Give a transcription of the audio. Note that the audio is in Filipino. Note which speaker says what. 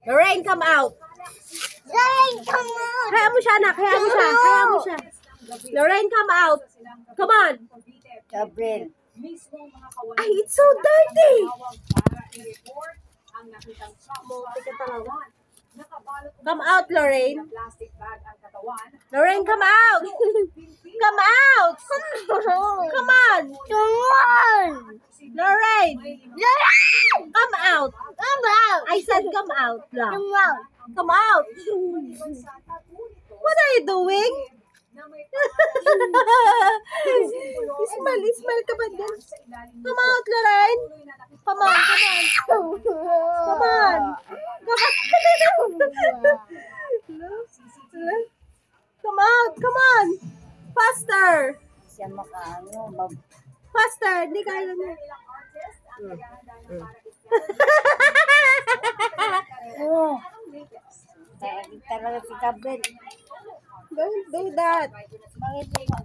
Speaker 1: Lorraine, come out.
Speaker 2: Lorraine, come out.
Speaker 1: Hayaan mo siya, anak. Hayaan mo siya. Hayaan mo siya. Lorraine, come out. Come on.
Speaker 2: Gabriel.
Speaker 1: Ay, it's so dirty. Come out, Lorraine. Lorraine, come out. Come out. Come on.
Speaker 2: Come on.
Speaker 1: Lorraine,
Speaker 2: Lorraine,
Speaker 1: come out.
Speaker 2: come out.
Speaker 1: I said come out lang.
Speaker 2: Come out.
Speaker 1: Come out. What are you doing? Smile ka ba din? Come out, Lorraine. Come on, come on. Come on. Come out, come on. Faster.
Speaker 2: Siya makaano,
Speaker 1: Faster. Hindi kaya na.
Speaker 2: oh. Talaga si Gabriel.
Speaker 1: Don't do that.
Speaker 2: Bakit mo